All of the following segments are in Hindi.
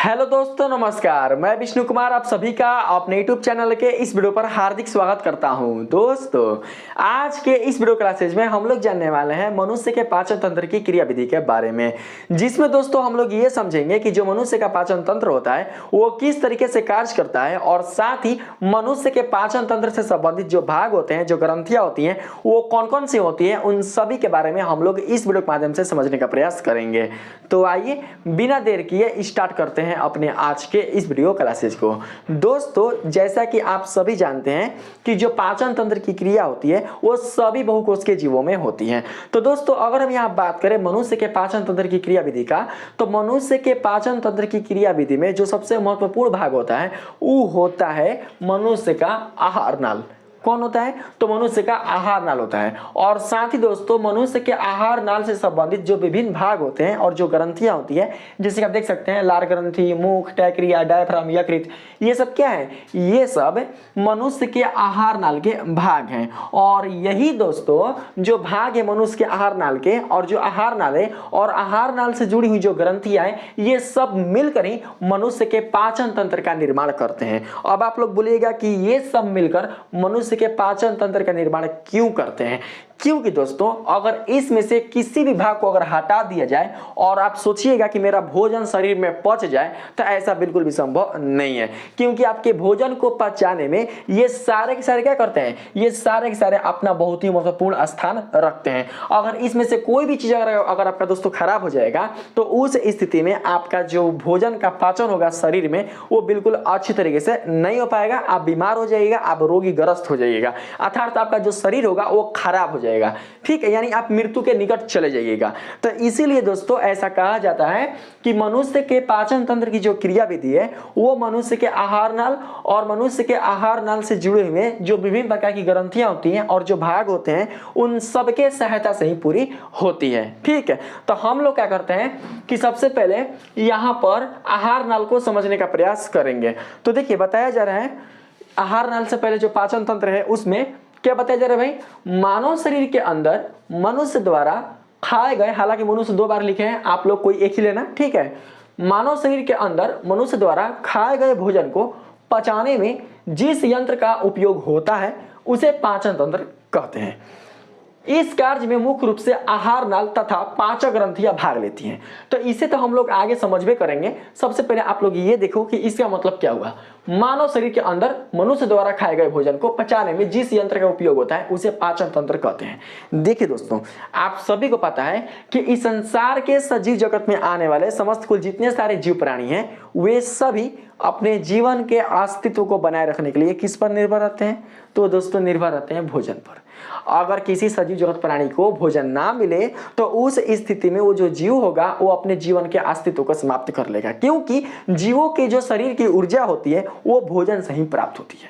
हेलो दोस्तों, नमस्कार। मैं विष्णु कुमार आप सभी का अपने यूट्यूब चैनल के इस वीडियो पर हार्दिक स्वागत करता हूं। दोस्तों, आज के इस वीडियो क्लासेज में हम लोग जानने वाले हैं मनुष्य के पाचन तंत्र की क्रिया विधि के बारे में, जिसमें दोस्तों हम लोग ये समझेंगे कि जो मनुष्य का पाचन तंत्र होता है वो किस तरीके से कार्य करता है, और साथ ही मनुष्य के पाचन तंत्र से संबंधित जो भाग होते हैं, जो ग्रंथियां होती हैं, वो कौन कौन सी होती है, उन सभी के बारे में हम लोग इस वीडियो के माध्यम से समझने का प्रयास करेंगे। तो आइए बिना देर किए स्टार्ट करते हैं अपने आज के इस वीडियो क्लासेज को। दोस्तों, जैसा कि आप सभी जानते हैं कि जो पाचन तंत्र की क्रिया होती है वो सभी बहुकोशिकीय जीवों में होती है। तो दोस्तों, अगर हम यहाँ बात करें मनुष्य के पाचन तंत्र की क्रिया विधि का, तो मनुष्य के पाचन तंत्र की क्रिया विधि में जो सबसे महत्वपूर्ण भाग होता है वो होता है मनुष्य का आहार नाल। कौन होता है? तो मनुष्य का आहार नाल होता है। और साथ ही दोस्तों, मनुष्य के आहार नाल से संबंधित जो विभिन्न भाग होते हैं और जो ग्रंथियां होती है, जैसे कि आप देख सकते हैं लार ग्रंथि, मुख, टैक्रिया, डायफ्राम, यकृत, ये सब क्या है? ये सब मनुष्य के आहार नाल के भाग हैं। और यही दोस्तों जो भाग है मनुष्य के आहार नाल के, और जो आहार नाल है और आहार नाल से जुड़ी हुई जो ग्रंथियां हैं, ये सब मिलकर ही मनुष्य के पाचन तंत्र का निर्माण करते हैं। अब आप लोग बोलिएगा कि ये सब मिलकर मनुष्य के पाचन तंत्र का निर्माण क्यों करते हैं? क्योंकि दोस्तों, अगर इसमें से किसी भी भाग को अगर हटा दिया जाए और आप सोचिएगा कि मेरा भोजन शरीर में पच जाए, तो ऐसा बिल्कुल भी संभव नहीं है। क्योंकि आपके भोजन को पचाने में ये सारे के सारे क्या करते हैं? ये सारे के सारे अपना बहुत ही महत्वपूर्ण स्थान रखते हैं। अगर इसमें से कोई भी चीज अगर आपका दोस्तों खराब हो जाएगा, तो उस स्थिति में आपका जो भोजन का पाचन होगा शरीर में, वो बिल्कुल अच्छी तरीके से नहीं हो पाएगा। आप बीमार हो जाइएगा, आप रोगीग्रस्त हो जाइएगा, अर्थात आपका जो शरीर होगा वो खराब हो जाएगा। ठीक है, यानी आप मृत्यु के निकट चले जाइएगा। तो इसीलिए दोस्तों ऐसा कहा जाता है कि मनुष्य के पाचन तंत्र की जो क्रिया विधि है वो मनुष्य के आहार नाल और मनुष्य के आहार नाल से जुड़े हुए जो विभिन्न प्रकार की ग्रंथियां होती हैं और जो भाग होते हैं, उन सबके सहायता से ही पूरी होती है। ठीक है, तो हम लोग क्या करते हैं कि सबसे पहले यहां पर आहार नाल को समझने का प्रयास करेंगे। तो देखिए, बताया जा रहा है आहार नाल से पहले जो पाचन तंत्र है उसमें क्या बताया जा रहा है भाई? मानव शरीर के अंदर मनुष्य द्वारा खाए गए, हालांकि मनुष्य दो बार लिखे हैं, आप लोग कोई एक ही लेना, ठीक है। मानव शरीर के अंदर मनुष्य द्वारा खाए गए भोजन को पचाने में जिस यंत्र का उपयोग होता है उसे पाचन तंत्र कहते हैं। इस कार्य में मुख्य रूप से आहार नाल तथा पाचक ग्रंथियां भाग लेती हैं। तो इसे तो हम लोग आगे समझ में करेंगे। सबसे पहले आप लोग ये देखो कि इसका मतलब क्या हुआ। मानव शरीर के अंदर मनुष्य द्वारा खाए गए भोजन को पचाने में जिस यंत्र का उपयोग होता है उसे पाचन तंत्र कहते हैं। देखिए दोस्तों, आप सभी को पता है कि इस संसार के सजीव जगत में आने वाले समस्त कुल जितने सारे जीव प्राणी हैं, वे सभी अपने जीवन के अस्तित्व को बनाए रखने के लिए किस पर निर्भर रहते हैं? तो दोस्तों निर्भर रहते हैं भोजन पर। अगर किसी सजीव जगत प्राणी को भोजन ना मिले तो उस स्थिति में वो जो जीव होगा वो अपने जीवन के अस्तित्व को समाप्त कर लेगा, क्योंकि जीवों के जो शरीर की ऊर्जा होती है वो भोजन से ही प्राप्त होती है।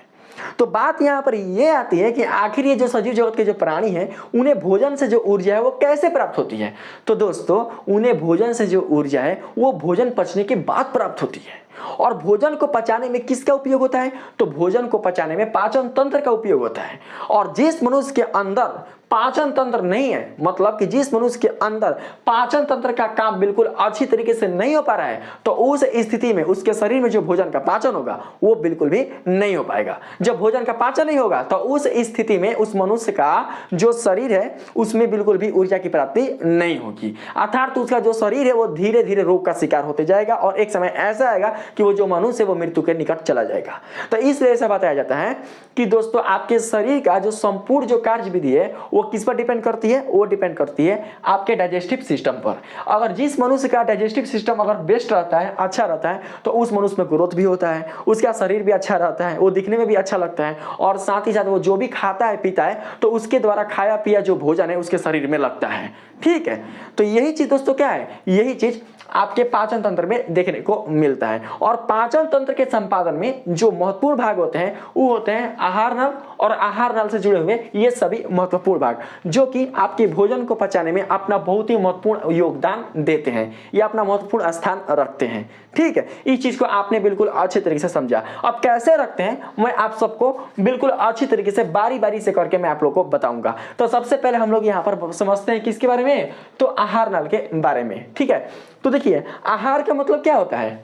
तो बात यहाँ पर ये आती है कि आखिर ये जो सजीव जगत के जो प्राणी हैं उन्हें भोजन से जो ऊर्जा है वो कैसे प्राप्त होती है? तो दोस्तों, उन्हें भोजन से जो ऊर्जा है वो भोजन पचने के बाद प्राप्त होती है। और भोजन को पचाने में किसका उपयोग होता है? तो भोजन को पचाने में पाचन तंत्र का उपयोग होता है। और जिस मनुष्य के अंदर पाचन तंत्र नहीं है, मतलब कि जिस मनुष्य के अंदर पाचन तंत्र का काम बिल्कुल अच्छी तरीके से नहीं हो पा रहा है, तो उस स्थिति में उसके शरीर में जो भोजन का पाचन होगा वो बिल्कुल भी नहीं हो पाएगा। जब भोजन का पाचन नहीं होगा तो उस स्थिति में उस मनुष्य का जो शरीर है उसमें बिल्कुल भी ऊर्जा की प्राप्ति नहीं होगी, अर्थात उसका जो शरीर है वो धीरे धीरे रोग का शिकार होते जाएगा और एक समय ऐसा आएगा कि वो जो मनुष्य है वो मृत्यु के निकट चला जाएगा। तो इसलिए ऐसा बताया जाता है कि दोस्तों आपके शरीर का जो संपूर्ण जो कार्य विधि है वो किस पर डिपेंड करती है? वो डिपेंड करती है आपके डाइजेस्टिव सिस्टम पर। अगर जिस मनुष्य का डाइजेस्टिव सिस्टम अगर बेस्ट रहता है, अच्छा रहता है, तो उस मनुष्य में ग्रोथ भी होता है, उसका शरीर भी अच्छा रहता है, वो दिखने में भी अच्छा लगता है, और साथ ही साथ वो जो भी खाता है पीता है तो उसके द्वारा खाया पिया जो भोजन है उसके शरीर में लगता है। ठीक है, तो यही चीज दोस्तों क्या है? यही चीज आपके पाचन तंत्र में देखने को मिलता है। और पाचन तंत्र के संपादन में जो महत्वपूर्ण भाग होते हैं वो होते हैं आहार नाल, और आहार नाल से जुड़े हुए ये सभी महत्वपूर्ण भाग जो कि आपके भोजन को पचाने में अपना बहुत ही महत्वपूर्ण योगदान देते हैं, ये अपना महत्वपूर्ण स्थान रखते हैं। ठीक है, इस चीज को आपने बिल्कुल अच्छे तरीके से समझा। अब कैसे रखते हैं मैं आप सबको बिल्कुल अच्छी तरीके से बारी बारी से करके मैं आप लोगों को बताऊंगा। तो सबसे पहले हम लोग यहाँ पर समझते हैं किसके बारे में? तो आहार नाल के बारे में। ठीक है, तो देखिए आहार का मतलब क्या होता है?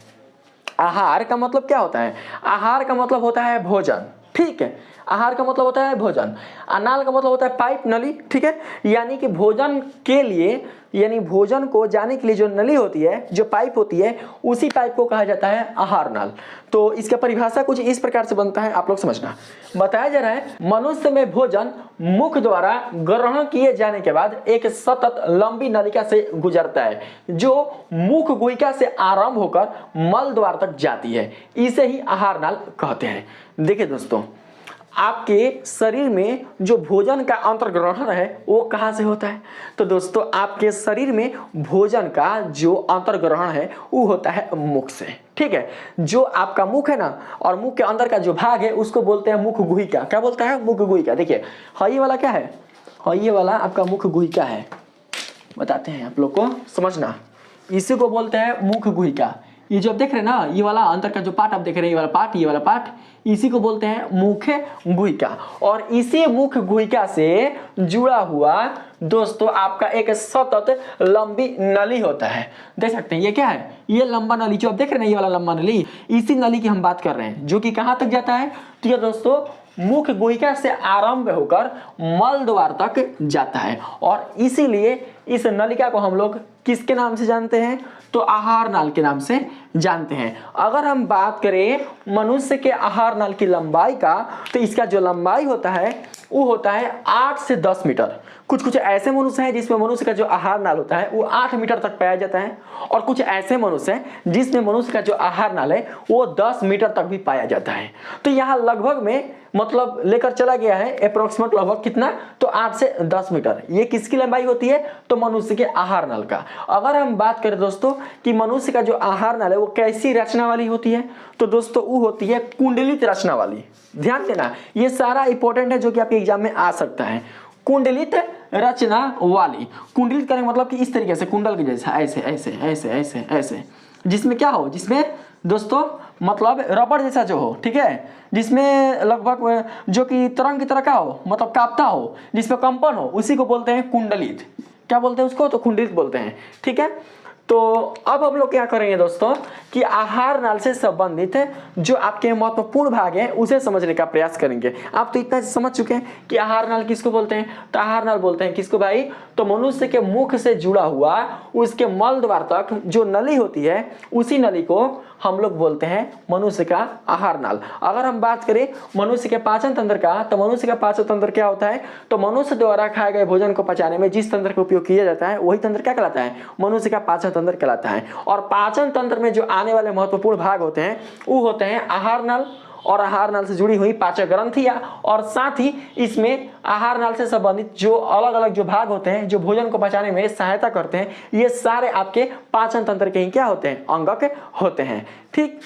आहार का मतलब क्या होता है? आहार का मतलब होता है भोजन, ठीक है। आहार का मतलब होता है भोजन। अनाल का मतलब होता है पाइप, नली, ठीक है। यानी कि भोजन के लिए, यानी भोजन को जाने के लिए जो नली होती है, जो पाइप होती है, उसी पाइप को कहा जाता है आहार नाल। तो इसका परिभाषा कुछ इस प्रकार से बनता है, आप लोग समझना। बताया जा रहा है मनुष्य में भोजन मुख द्वारा ग्रहण किए जाने के बाद एक सतत लंबी नलिका से गुजरता है, जो मुख गुहिका से आरंभ होकर मल द्वार तक जाती है। इसे ही आहार नाल कहते हैं। देखिए दोस्तों, आपके शरीर में जो भोजन का अंतर्ग्रहण है वो कहाँ से होता है? तो दोस्तों, आपके शरीर में भोजन का जो अंतर्ग्रहण है वो होता है मुख से, ठीक है। जो आपका मुख है ना, और मुख के अंदर का जो भाग है उसको बोलते हैं मुख गुहिका। क्या बोलता है? मुख गुहिका। देखिए, ये वाला क्या है? ये वाला आपका मुख गुहिका है। बताते हैं आप लोग को, समझना। इसी को बोलते हैं मुख गुहिका। ये जो आप देख रहे हैं ना, ये वाला अंदर का जो पार्ट आप देख रहे हैं, ये वाला पार्ट, ये वाला पार्ट, इसी को बोलते हैं मुख गुहिका। और इसी मुख गुहिका से जुड़ा हुआ दोस्तों आपका एक सतत लंबी नली होता है। देख सकते हैं ये क्या है? ये लंबा नली जो आप देख रहे हैं, ये वाला लंबा नली, इसी नली की हम बात कर रहे हैं, जो कि कहाँ तक जाता है? तो ये दोस्तों मुख गुहिका से आरंभ होकर मल द्वार तक जाता है। और इसीलिए इस नलिका को हम लोग किसके नाम से जानते हैं? तो आहार नाल के नाम से जानते हैं। अगर हम बात करें मनुष्य के आहार नाल की लंबाई का, तो इसका जो लंबाई होता है वो होता है 8 से 10 मीटर। कुछ ऐसे मनुष्य हैं जिसमें मनुष्य का जो आहार नाल होता है वो 8 मीटर तक पाया जाता है, और कुछ ऐसे मनुष्य हैं जिसमें मनुष्य का जो आहार नाल है वो 10 मीटर तक भी पाया जाता है। तो यहाँ लगभग में मतलब लेकर चला गया है अप्रोक्सीमेट लगभग कितना? तो 8 से 10 मीटर। ये किसकी लंबाई होती है? तो मनुष्य के आहार नाल का। अगर हम बात करें दोस्तों कि मनुष्य का जो आहार नाल है वो कैसी रचना वाली होती है, तो दोस्तों वो होती है कुंडलित रचना वाली। ध्यान देना, ये सारा इंपॉर्टेंट है जो कि आपके एग्जाम में आ सकता है। कुंडलित रचना वाली। कुंडलित करने का मतलब कि इस तरीके से, कुंडल के जैसा, ऐसे ऐसे ऐसे ऐसे ऐसे, जिसमें क्या हो? जिसमें दोस्तों मतलब रबड़ जैसा जो हो, ठीक है, जिसमें लगभग जो कि तरंग की तरह का हो, मतलब कांपता हो, जिसमें कंपन हो, उसी को बोलते हैं कुंडलित। क्या बोलते हैं उसको? तो कुंडलित बोलते हैं, ठीक है। तो अब हम लोग क्या करेंगे दोस्तों कि आहार नाल से संबंधित जो आपके महत्वपूर्ण भाग है उसे समझने का प्रयास करेंगे। आप तो इतना समझ चुके हैं कि आहार नाल किसको बोलते हैं? तो आहार नाल बोलते हैं किसको भाई? तो मनुष्य के मुख से जुड़ा हुआ उसके मल द्वार तक जो नली होती है, उसी नली को हम लोग बोलते हैं मनुष्य का आहार नाल। अगर हम बात करें मनुष्य के पाचन तंत्र का, तो मनुष्य का पाचन तंत्र क्या होता है? तो मनुष्य द्वारा खाए गए भोजन को पचाने में जिस तंत्र का उपयोग किया जाता है वही तंत्र क्या कहलाता है? मनुष्य का पाचन तंत्र कहलाता है। और पाचन तंत्र में जो आने वाले महत्वपूर्ण भाग होते हैं वो होते हैं आहार नाल और आहार नाल से जुड़ी हुई पाचक ग्रंथियां, और साथ ही इसमें आहार नाल से संबंधित जो अलग अलग जो भाग होते हैं जो भोजन को पचाने में सहायता करते हैं, ये सारे आपके पाचन तंत्र के ही क्या होते हैं? अंगक होते हैं, ठीक।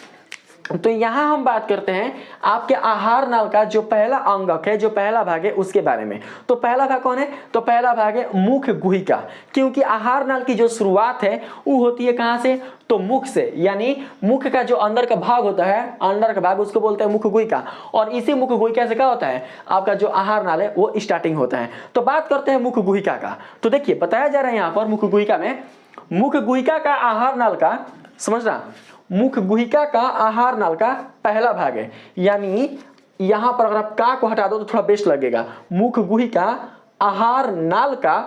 तो यहां हम बात करते हैं आपके आहार नाल का जो पहला अंगक है, जो पहला भाग है उसके बारे में। तो पहला भाग कौन है? तो पहला भाग है मुख गुहिका, क्योंकि आहार नाल की जो शुरुआत है वो होती है कहां से? तो मुख से। यानी मुख का जो अंदर का भाग होता है, अंदर का भाग, उसको बोलते हैं मुख गुहिका। और इसी मुख गुहिका से क्या होता है? आपका जो आहार नाल है वो स्टार्टिंग होता है। तो बात करते हैं मुख गुहिका का। तो देखिए बताया जा रहा है यहाँ पर मुख गुहिका में, मुख गुहिका का आहार नाल का, समझना, मुख गुहिका का आहार नाल का पहला भाग है। यानी यहां पर अगर आप का को हटा दो तो थोड़ा बेस्ट लगेगा। मुख गुहिका आहार नाल का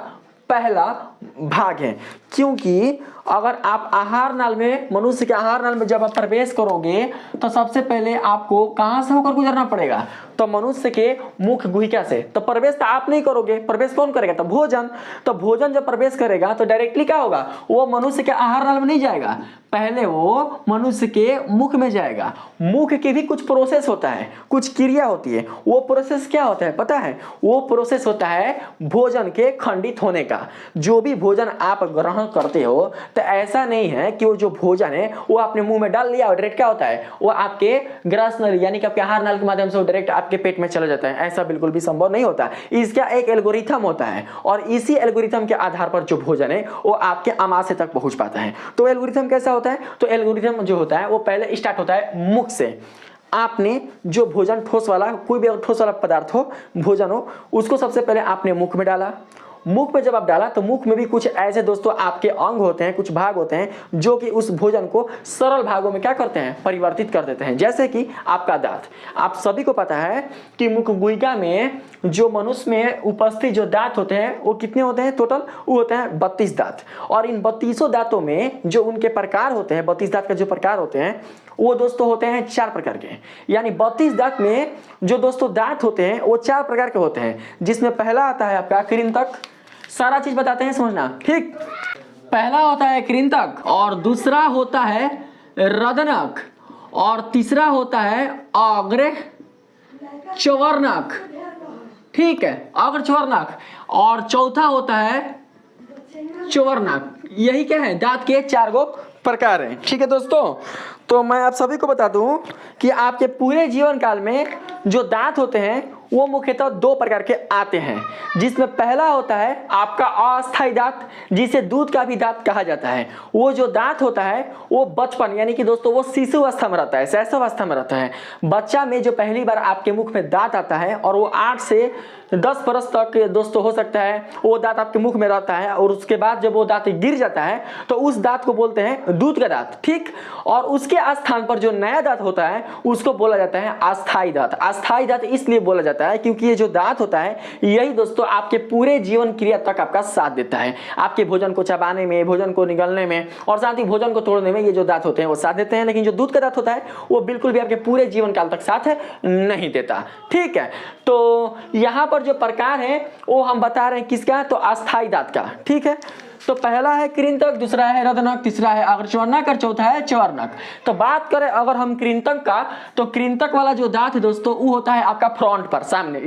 पहला भाग है, क्योंकि अगर आप आहार नाल में, मनुष्य के आहार नाल में जब आप प्रवेश करोगे तो सबसे पहले आपको कहां से होकर गुजरना पड़ेगा? तो मनुष्य के मुख गुहिका से। तो प्रवेश तो आप नहीं करोगे, प्रवेश कौन करेगा? तो भोजन। तो भोजन जब प्रवेश करेगा तो डायरेक्टली क्या होगा? वो मनुष्य के आहार नाल में नहीं जाएगा, पहले वो मनुष्य के मुख में जाएगा। मुख के भी कुछ प्रोसेस होता है, कुछ क्रिया होती है। वो प्रोसेस क्या होता है पता है? वो प्रोसेस होता है भोजन के खंडित होने का। जो भी भोजन आप ग्रहण करते हो तो ऐसा नहीं है कि वो जो भोजन है वो आपने मुंह में डाल लिया और डायरेक्ट क्या होता है? वो आपके ग्रस नली यानी कि आपके आहार नाल के माध्यम से वो डायरेक्ट आपके पेट में चला जाता है। ऐसा बिल्कुल भी संभव नहीं होता। इसका एक एल्गोरिथम होता है, और इसी एल्गोरिथम के आधार पर जो भोजन है वो आपके आमाशय तक पहुंच पाता है। तो एल्गोरिथम कैसा होता है? तो एल्गोरिथम जो होता है वो पहले स्टार्ट होता है मुख से। आपने जो भोजन ठोस वाला, कोई भी ठोस वाला पदार्थ हो, भोजन हो, उसको सबसे पहले आपने मुख में डाला। मुख में जब आप डाला तो मुख में भी कुछ ऐसे दोस्तों आपके अंग होते हैं, कुछ भाग होते हैं जो कि उस भोजन को सरल भागों में क्या करते हैं, परिवर्तित कर देते हैं। जैसे कि आपका दांत, आप सभी को पता है कि मुखगुइगा में जो मनुष्य में उपस्थित जो दांत होते हैं वो कितने होते हैं टोटल, वो होते हैं 32 दांत। और इन 32 दांतों में जो उनके प्रकार होते हैं, 32 दांत का जो प्रकार होते हैं वो दोस्तों होते हैं 4 प्रकार के। यानी 32 दांत में जो दोस्तों दांत होते हैं वो 4 प्रकार के होते हैं, जिसमें पहला आता है आपका कृंतक। सारा चीज बताते हैं, समझना ठीक। पहला होता है कृंतक, और दूसरा होता है रदनक, और तीसरा होता है अग्र च्वर्णक, ठीक है, अग्र च्वर्णक, और चौथा होता है च्वर्णक। यही क्या है, दांत के 4 गो प्रकार हैं, ठीक है दोस्तों। तो मैं आप सभी को बता दूं कि आपके पूरे जीवन काल में जो दांत होते हैं वो मुख्यतः 2 प्रकार के आते हैं, जिसमें पहला होता है आपका अस्थायी दांत, जिसे दूध का भी दांत कहा जाता है। वो जो दांत होता है वो बचपन यानी कि दोस्तों वो शिशु अवस्था में रहता है, शैशवावस्था में रहता है। बच्चा में जो पहली बार आपके मुख में दांत आता है और वो 8 से 10 बरस तक दोस्तों हो सकता है वो दांत आपके मुख में रहता है, और उसके बाद जब वो दांत गिर जाता है तो उस दांत को बोलते हैं दूध का दांत, ठीक। और उसके स्थान पर जो नया दांत होता है उसको बोला जाता है अस्थायी दांत। अस्थायी दांत इसलिए बोला जाता है क्योंकि ये जो दांत होता है यही दोस्तों आपके पूरे जीवन क्रिया तक आपका साथ देता है। आपके भोजन को चबाने में, भोजन को निगलने में, और साथ ही भोजन को तोड़ने में ये जो दांत होते हैं वो साथ देते हैं। लेकिन जो दूध का दांत होता है वो बिल्कुल भी आपके पूरे जीवन काल तक साथ नहीं देता, ठीक है। तो यहाँ पर जो प्रकार है वो हम बता रहे हैं किसका, तो अस्थायी दांत का, ठीक है। तो पहला है कृंतक, दूसरा है रदनक, तीसरा है अग्रच्वर्णक और चौथा है च्वर्णक। तो बात करें अगर हम कृंतक का, तो कृंतक वाला जो दांत है दोस्तों वो होता है आपका फ्रंट पर, सामने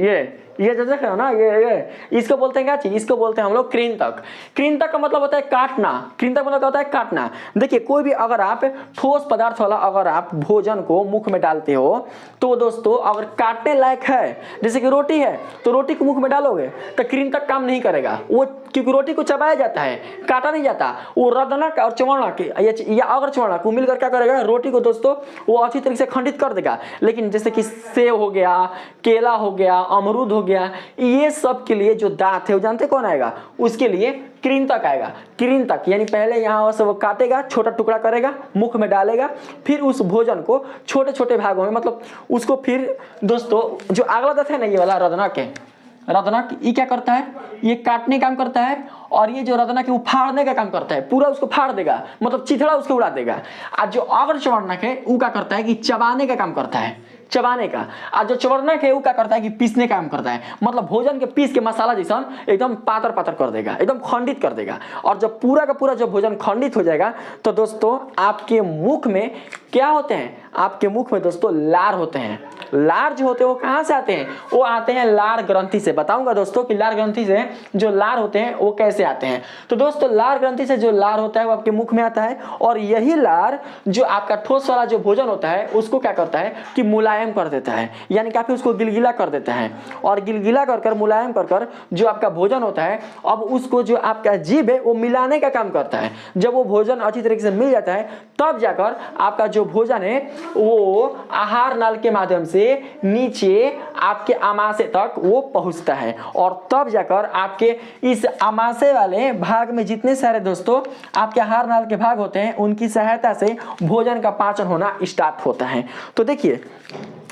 ये जो देख रहे हो ना, ये इसको बोलते हैं क्या चीज, इसको बोलते हैं हम लोग कृंतक। कृंतक का मतलब होता है काटना, कृंतक मतलब होता है काटना। देखिए कोई भी अगर आप ठोस पदार्थ वाला अगर आप भोजन को मुख में डालते हो तो दोस्तों अगर काटने लायक है, जैसे कि रोटी है तो रोटी को मुख में डालोगे तो कृंतक काम नहीं करेगा वो, क्योंकि रोटी को चबाया जाता है, काटा नहीं जाता। वो रदनक और च्वर्णक या अग्रच्वर्णक को मिलकर क्या करेगा, रोटी को दोस्तों वो अच्छी तरीके से खंडित कर देगा। लेकिन जैसे कि सेब हो गया, केला हो गया, अमरूद हो गया, ये सब के लिए जो दांत है वो जानते कौन आएगा, उसके लिए कृंतक आएगा। कृंतक यानी पहले यहाँ से वो काटेगा, छोटा टुकड़ा करेगा, मुख में डालेगा, फिर उस भोजन को छोटे छोटे भागों में, मतलब उसको फिर दोस्तों जो अगला दांत है ना ये वाला रदनक है, रदनक ये क्या करता है, ये काटने का काम करता है, और ये जो रदनक है वो फाड़ने का काम करता है, पूरा उसको फाड़ देगा, मतलब चिथड़ा उसको उड़ा देगा। आज जो अग्रच्वर्णक है वो क्या करता है कि चबाने का काम करता है, चबाने का। आज जो च्वर्णक है वो क्या करता है कि पीसने का काम करता है, मतलब भोजन के पीस के मसाला जैसा एकदम पातर पातर कर देगा, एकदम खंडित कर देगा। और जब पूरा का पूरा जब भोजन खंडित हो जाएगा तो दोस्तों आपके मुख में क्या होते हैं, आपके मुख में दोस्तों लार होते हैं। लार जो होते हैं वो कहाँ से आते हैं, वो आते हैं लार ग्रंथि से। बताऊंगा दोस्तों कि लार ग्रंथि से जो लार होते हैं वो कैसे आते हैं। तो दोस्तों लार ग्रंथि से जो लार होता है वो आपके मुख में आता है, और यही लार जो आपका ठोस वाला जो भोजन होता है उसको क्या करता है कि मुलायम कर देता है, यानी काफी उसको गिलगिला कर देता है। और गिलगिला कर कर मुलायम कर कर जो आपका भोजन होता है, अब उसको जो आपका जीभ है वो मिलाने का काम करता है। जब वो भोजन अच्छी तरीके से मिल जाता है तब जाकर आपका जो भोजन है वो आहार नाल के माध्यम से नीचे आपके आमाशय तक वो पहुंचता है, और तब जाकर आपके इस आमाशय वाले भाग में जितने सारे दोस्तों आपके आहार नाल के भाग होते हैं उनकी सहायता से भोजन का पाचन होना स्टार्ट होता है। तो देखिए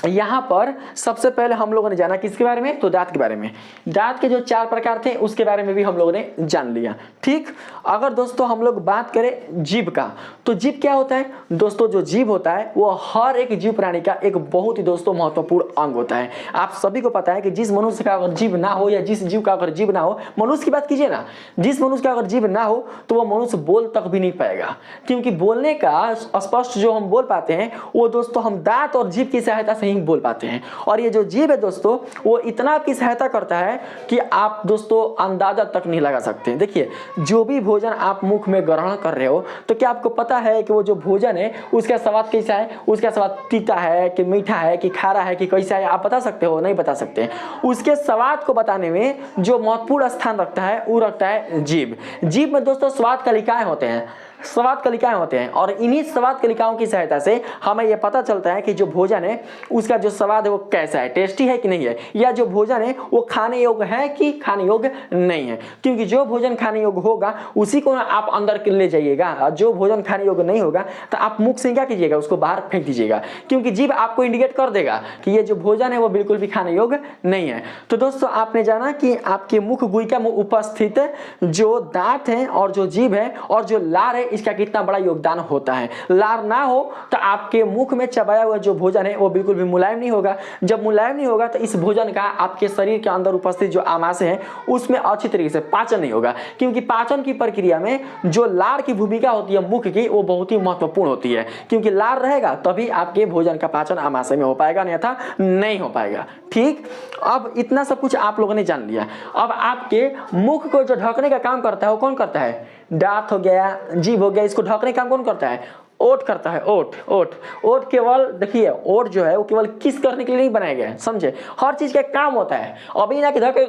यहाँ पर सबसे पहले हम लोगों ने जाना किसके बारे में, तो दांत के बारे में। दांत के जो 4 प्रकार थे उसके बारे में भी हम लोगों ने जान लिया, ठीक। अगर दोस्तों हम लोग बात करें जीभ का, तो जीभ क्या होता है दोस्तों, जो जीभ होता है वो हर एक जीव प्राणी का एक बहुत ही दोस्तों महत्वपूर्ण अंग होता है। आप सभी को पता है कि जिस मनुष्य का अगर जीभ ना हो या जिस जीव का अगर जीभ ना हो, मनुष्य की बात कीजिए ना, जिस मनुष्य का अगर जीभ ना हो तो वो मनुष्य बोल तक भी नहीं पाएगा, क्योंकि बोलने का स्पष्ट जो हम बोल पाते हैं वो दोस्तों हम दांत और जीभ की सहायता से बोल पाते हैं। और ये जो जीभ है दोस्तों वो इतना आपकी सहायता करता है कि आप दोस्तों अंदाजा तक नहीं लगा सकते। देखिए जो भी भोजन आप मुख में ग्रहण कर रहे हो तो क्या आपको पता है कि वो जो भोजन है उसका स्वाद कैसा है, उसका स्वाद तीता है कि मीठा है कि खारा है कि कैसा है, आप बता सकते हो, नहीं बता सकते। उसके स्वाद को बताने में जो महत्वपूर्ण स्थान रखता है वो रखता है जीभ। जीभ में दोस्तों स्वाद कलिकाएं होते हैं, स्वाद कलिकाएं होते हैं और इन्हीं स्वाद कलिकाओं की सहायता से हमें यह पता चलता है कि जो भोजन है उसका जो स्वाद है वो कैसा है, टेस्टी है कि नहीं है, या जो भोजन है वो खाने योग्य है कि खाने योग्य नहीं है। क्योंकि जो भोजन खाने योग्य होगा उसी को आप अंदर ले जाइएगा, और जो भोजन खाने योग्य नहीं होगा तो आप मुख से क्या कीजिएगा, उसको बाहर फेंक दीजिएगा, क्योंकि जीभ आपको इंडिकेट कर देगा कि ये जो भोजन है वो बिल्कुल भी खाने योग्य नहीं है। तो दोस्तों आपने जाना कि आपके मुख गुहिका में उपस्थित जो दांत है और जो जीभ है और जो लार है इसका कितना बड़ा योगदान होता है। लार ना हो तो आपके मुख में चबाया हुआ जो भोजन है वो बिल्कुल भी मुलायम नहीं होगा। जब मुलायम नहीं होगा तो इस भोजन का आपके शरीर के अंदर उपस्थित जो आमाशय है उसमें अच्छी तरीके से पाचन नहीं होगा, क्योंकि पाचन की प्रक्रिया में जो लार की भूमिका होती है मुख की वो बहुत ही महत्वपूर्ण होती है, क्योंकि लार रहेगा तभी आपके भोजन का पाचन आमाशय में हो पाएगा, अन्यथा नहीं हो पाएगा। ठीक, अब इतना सब कुछ आप लोगों ने जान लिया। अब आपके मुख को जो ढकने का काम करता है वो कौन करता है, दांत हो गया, जीभ हो गया, इसको ढकने का काम कौन करता है, ओठ करता है। ओठ केवल देखिए, ओठ जो है वो केवल किस करने के लिए नहीं बनाया गया है, समझे, हर चीज का काम होता है। अभी ना कि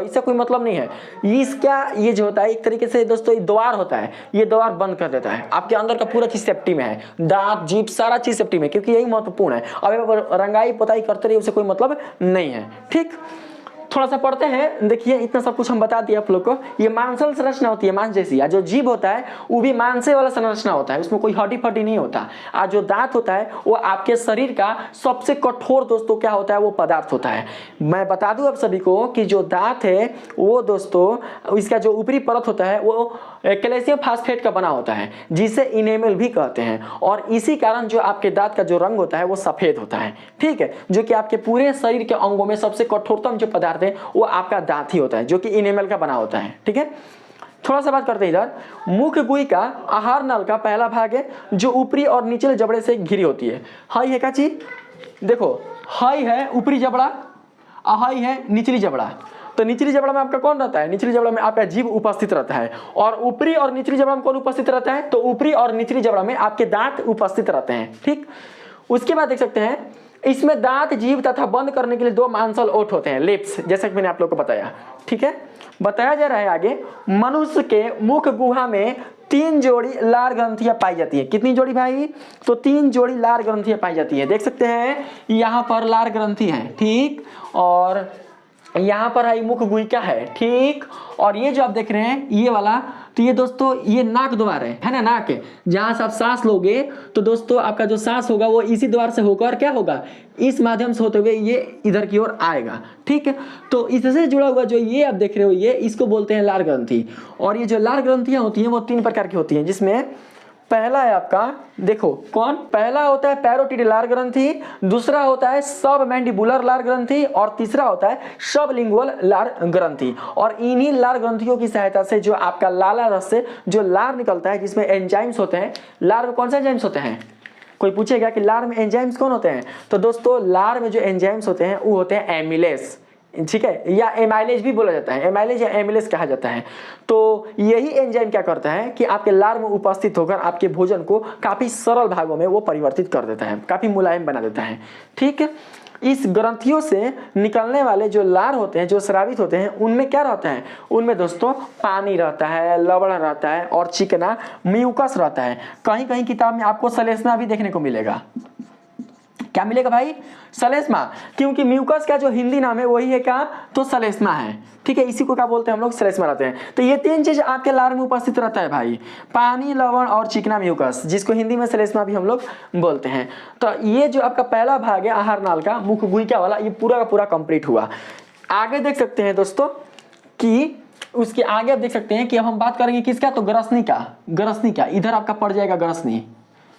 इससे कोई मतलब नहीं है। इसका ये जो होता है एक तरीके से दोस्तों ये द्वार होता है, ये द्वार बंद कर देता है। आपके अंदर का पूरा चीज सेफ्टी में है, दांत जीभ सारा चीज सेफ्टी में, क्योंकि यही महत्वपूर्ण है। अब रंगाई पोताई करते रहिए उससे कोई मतलब नहीं है। ठीक, थोड़ा सा पढ़ते हैं। देखिए इतना सब कुछ हम बता दिए आप लोग को। ये मांसल संरचना होती है, मांस जैसी। जो जीभ होता है वो भी मांसे वाला संरचना होता है, उसमें कोई हड्डी फड्डी नहीं होता। और जो दांत होता है वो आपके शरीर का सबसे कठोर दोस्तों क्या होता है, वो पदार्थ होता है। मैं बता दूं आप सभी को कि जो दांत है वो दोस्तों इसका जो ऊपरी परत होता है वो कैल्शियम फास्फेट का बना होता है, जिसे इनेमल भी कहते हैं। और इसी कारण जो आपके दांत का जो रंग होता है वो सफेद होता है। ठीक है, जो कि आपके पूरे शरीर के अंगों में सबसे कठोरतम जो पदार्थ है वो आपका दांत ही होता है, जो कि इनेमल का बना होता है। ठीक है, थोड़ा सा बात करते हैं इधर। मुख गुहिका आहार नल का पहला भाग है जो ऊपरी और निचले जबड़े से घिरी होती है। हाई है क्या चीज, देखो हाई है ऊपरी जबड़ा, अहाई है निचली जबड़ा। तो निचली जबड़ा में आपका कौन रहता है, निचली जबड़ा में आपका जीभ उपस्थित रहता है। और ऊपरी और निचली जबड़ा में कौन उपस्थित रहता है, तो ऊपरी और निचली जबड़ा में आपके दांत उपस्थित रहते हैं। ठीक, उसके बाद देख सकते हैं इसमें दांत जीभ तथा बंद करने के लिए दो मांसल ओठ होते हैं, लिप्स, जैसा कि मैंने आप लोग को बताया। ठीक है, बताया जा रहा है आगे, मनुष्य के मुख गुहा में 3 जोड़ी लार ग्रंथियां पाई जाती है। कितनी जोड़ी भाई, तो 3 जोड़ी लार ग्रंथियां पाई जाती है। देख सकते हैं यहाँ पर लार ग्रंथि है, ठीक, और यहाँ पर है मुख गुहिका है। ठीक, और ये जो आप देख रहे हैं ये वाला, तो ये दोस्तों ये नाक द्वार है ना, नाक है जहां से आप सांस लोगे तो दोस्तों आपका जो सांस होगा वो इसी द्वार से होकर क्या होगा, इस माध्यम से होते हुए ये इधर की ओर आएगा। ठीक है, तो इससे जुड़ा हुआ जो ये आप देख रहे हो ये इसको बोलते हैं लार ग्रंथि। और ये जो लार ग्रंथियां होती हैं वो 3 प्रकार की होती हैं, जिसमें पहला है आपका, देखो कौन, पहला होता है पैरोटिड लार ग्रंथि, दूसरा होता है सब मैंडिबुलर लार ग्रंथि, और तीसरा होता है सब लिंगुअल लार ग्रंथि। और इन्हीं लार ग्रंथियों की सहायता से जो आपका लाला रस से जो लार निकलता है, जिसमें एंजाइम्स होते हैं। लार में कौन से एंजाइम्स होते हैं, कोई पूछेगा कि लार में एंजाइम्स कौन होते हैं, तो दोस्तों लार में जो एंजाइम्स होते हैं वो होते हैं एमिलेस, ठीक है, या एमाइलेज भी बोला जाता है, एमाइलेज या एमिलेज कहा जाता है। तो यही एंजाइम क्या करता है कि आपके लार में उपस्थित होकर आपके भोजन को काफी सरल भागों में वो परिवर्तित कर देता है, काफी मुलायम बना देता है। ठीक है, इस ग्रंथियों से निकलने वाले जो लार होते हैं, जो स्रावित होते हैं, उनमें क्या रहता है, उनमें दोस्तों पानी रहता है, लवण रहता है और चिकना म्यूकस रहता है। कहीं कहीं किताब में आपको सलेस्मा भी देखने को मिलेगा। क्या मिलेगा भाई, सलेस्मा, क्योंकि म्यूकस का जो हिंदी नाम है वही है क्या, तो सलेस्मा है। ठीक है, इसी को क्या बोलते हैं हम लोग, सलेस्मा रहते हैं। तो ये 3 चीज आपके लार में उपस्थित रहता है भाई, पानी, लवण और चिकना म्यूकस, जिसको हिंदी में सलेस्मा भी हम लोग बोलते हैं। तो ये जो आपका पहला भाग है आहार नाल का, मुख गुहिका वाला, ये पूरा का पूरा कंप्लीट हुआ। आगे देख सकते हैं दोस्तों कि उसके आगे आप देख सकते हैं कि अब हम बात करेंगे किसका, तो ग्रसनी का। ग्रसनी का इधर आपका पड़ जाएगा, ग्रसनी।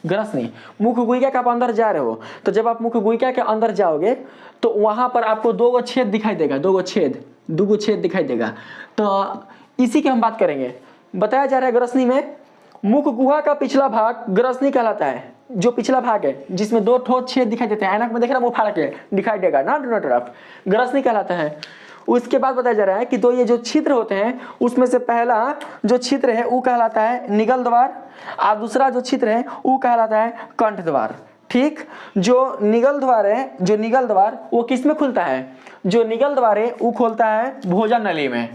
ग्रसनी, मुख गुहिका का आप अंदर जा रहे हो, तो जब आप मुख गुहिका के अंदर जाओगे तो वहां पर आपको 2 छेद दिखाई देगा, 2 छेद दिखाई देगा। तो इसी की हम बात करेंगे। बताया जा रहा है ग्रसनी में मुख गुहा का पिछला भाग ग्रसनी कहलाता है। जो पिछला भाग है जिसमें 2 ठोस छेद दिखाई देते हैं, ऐनक में देख रहा मुंह फाड़ के दिखाई देगा ना, दोनों तरफ, ग्रसनी कहलाता है। उसके बाद बताया जा रहा है कि 2 ये जो छिद्र होते हैं उसमें से पहला जो छिद्र है वो कहलाता है निगल द्वार, और दूसरा जो छिद्र है वो कहलाता है कंठ द्वार। ठीक, जो निगल द्वार है, जो निगल द्वार वो किस में खुलता है, जो निगल द्वार है वो खोलता है भोजन नली में,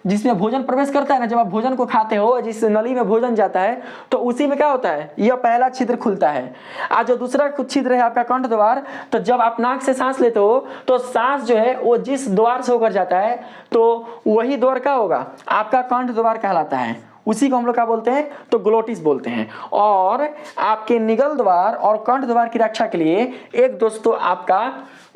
जिसमें भोजन प्रवेश करता है ना, जब आप भोजन को खाते हो, जिस नली में भोजन जाता है तो उसी में क्या होता है, यह पहला छिद्र खुलता है। आज जो दूसरा छिद्र है आपका कंठ द्वार, तो जब आप नाक से सांस लेते हो तो सांस जो है वो जिस द्वार से होकर जाता है तो वही द्वार क्या होगा, आपका कंठ द्वार कहलाता है। उसी को हम लोग क्या बोलते हैं, तो ग्लोटिस बोलते हैं। और आपके निगल द्वार और कंठ द्वार की रक्षा के लिए एक दोस्तों आपका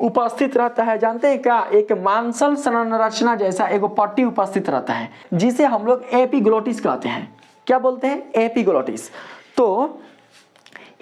उपस्थित रहता है, जानते हैं क्या, एक मांसल संरचना जैसा एक पट्टी उपस्थित रहता है जिसे हम लोग एपिग्लोटिस कहते हैं। क्या बोलते हैं, एपिग्लोटिस। तो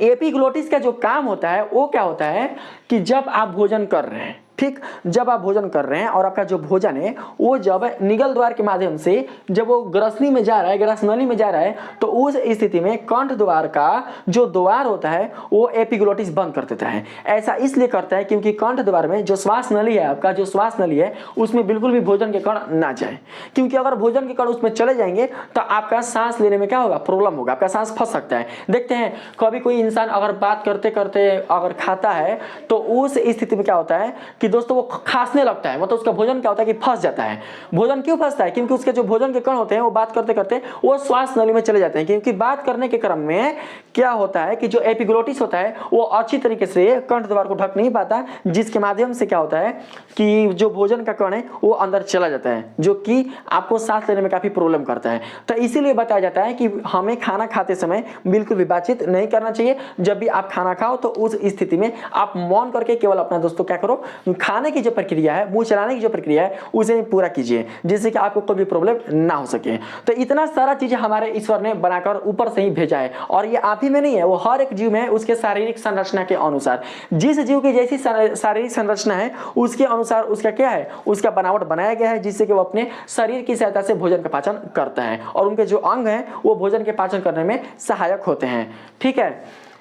एपिग्लोटिस का जो काम होता है वो क्या होता है कि जब आप भोजन कर रहे हैं, ठीक, जब आप भोजन कर रहे हैं और आपका जो भोजन है वो जब निगल द्वार के माध्यम से जब वो ग्रसनी में जा रहा है, ग्रसनली में जा रहा है, तो उस स्थिति में कंठ द्वार का जो द्वार होता है वो एपिग्लोटिस बंद कर देता है। ऐसा इसलिए करता है क्योंकि कंठ द्वार में जो श्वास नली है, आपका जो श्वास नली है, उसमें बिल्कुल भी भोजन के कण ना जाए, क्योंकि अगर भोजन के कण उसमें चले जाएंगे तो आपका सांस लेने में क्या होगा, प्रॉब्लम होगा, आपका सांस फंस सकता है। देखते हैं कभी कोई इंसान अगर बात करते करते अगर खाता है तो उस स्थिति में क्या होता है कि दोस्तों वो खांसने लगता है, मतलब उसका भोजन क्या होता है कि फंस जाता है। भोजन क्यों फंसता है, क्योंकि उसके जो भोजन के कण होते हैं वो बात करते करते वो श्वास नली में चले जाते हैं, क्योंकि बात करने के क्रम में क्या होता है कि जो एपिग्लोटिस होता है वो अच्छी तरीके से कंठ द्वार को ढक नहीं पाता, जिसके माध्यम से क्या होता है कि जो भोजन का कण है वो अंदर चला जाता है, जो कि आपको सांस लेने में काफी प्रॉब्लम करता है। तो इसीलिए बताया जाता है कि हमें खाना खाते समय बिल्कुल भी बातचीत नहीं करना चाहिए। जब भी आप खाना खाओ तो उस स्थिति में आप मौन करके केवल अपना दोस्तों क्या करो, खाने की जो प्रक्रिया है, मुंह चलाने की जो प्रक्रिया है उसे पूरा कीजिए, जिससे कि आपको कोई भी प्रॉब्लम ना हो सके। तो इतना सारा चीजें हमारे ईश्वर ने बनाकर ऊपर से ही भेजा है, और ये आप ही में नहीं है, वो हर एक जीव में उसके शारीरिक संरचना के अनुसार, जिस जीव की जैसी शारीरिक संरचना है उसके अनुसार उसका क्या है, उसका बनावट बनाया गया है, जिससे कि वो अपने शरीर की सहायता से भोजन का पाचन करता है, और उनके जो अंग हैं वो भोजन के पाचन करने में सहायक होते हैं। ठीक है,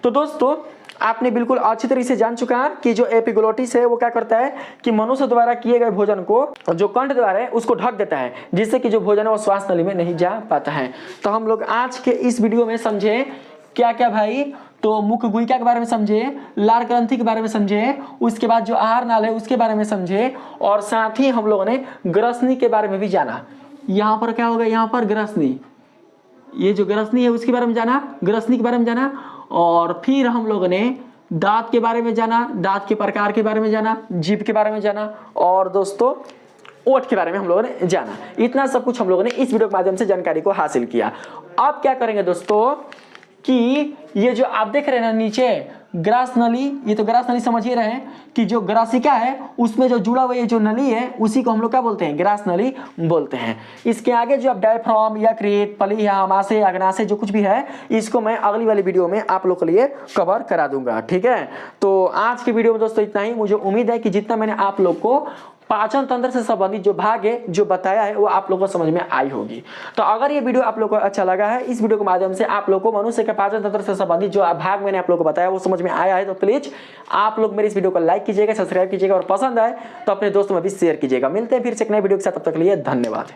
तो दोस्तों आपने बिल्कुल अच्छी तरीके से जान चुका है कि जो एपिग्लोटिस है वो क्या करता है कि मनुष्य द्वारा किए गए भोजन को जो कंठ द्वार है उसको ढक देता है, जिससे कि जो भोजन है वो श्वास नली में नहीं जा पाता है। तो हम लोग आज के इस वीडियो में समझे क्या क्या भाई, तो मुख गुहिका के बारे में समझे, लार ग्रंथि के बारे में समझे, उसके बाद जो आहार नाल है उसके बारे में समझे, और साथ ही हम लोगों ने ग्रसनी के बारे में भी जाना। यहाँ पर क्या होगा, यहाँ पर ग्रसनी, ये जो ग्रसनी है उसके बारे में जाना, ग्रसनी के बारे में जाना, और फिर हम लोगों ने दांत के बारे में जाना, दांत के प्रकार के बारे में जाना, जीभ के बारे में जाना, और दोस्तों ओठ के बारे में हम लोगों ने जाना। इतना सब कुछ हम लोगों ने इस वीडियो के माध्यम से जानकारी को हासिल किया। अब क्या करेंगे दोस्तों कि ये जो आप देख रहे हैं ना नीचे ग्रास नली, ये तो ग्रास नली समझ ही रहे हैं कि जो ग्रासिका है उसमें जो जुड़ा हुआ ये जो नली है उसी को हम लोग क्या बोलते हैं, ग्रास नली बोलते हैं। इसके आगे जो अब डायफ्राम, यकृत, पली, आमाशय, अग्नाशय जो कुछ भी है इसको मैं अगली वाली वीडियो में आप लोग के लिए कवर करा दूंगा। ठीक है, तो आज के वीडियो में दोस्तों इतना ही। मुझे उम्मीद है कि जितना मैंने आप लोग को पाचन तंत्र से संबंधित जो भाग है जो बताया है वो आप लोगों को समझ में आई होगी। तो अगर ये वीडियो आप लोगों को अच्छा लगा है, इस वीडियो के माध्यम से आप लोगों को मनुष्य के पाचन तंत्र से संबंधित जो भाग मैंने आप लोगों को बताया वो समझ में आया है, तो प्लीज आप लोग मेरे इस वीडियो को लाइक कीजिएगा, सब्सक्राइब कीजिएगा, और पसंद आए तो अपने दोस्तों में भी शेयर कीजिएगा। मिलते हैं फिर से एक नए वीडियो के साथ, तब तक के लिए धन्यवाद।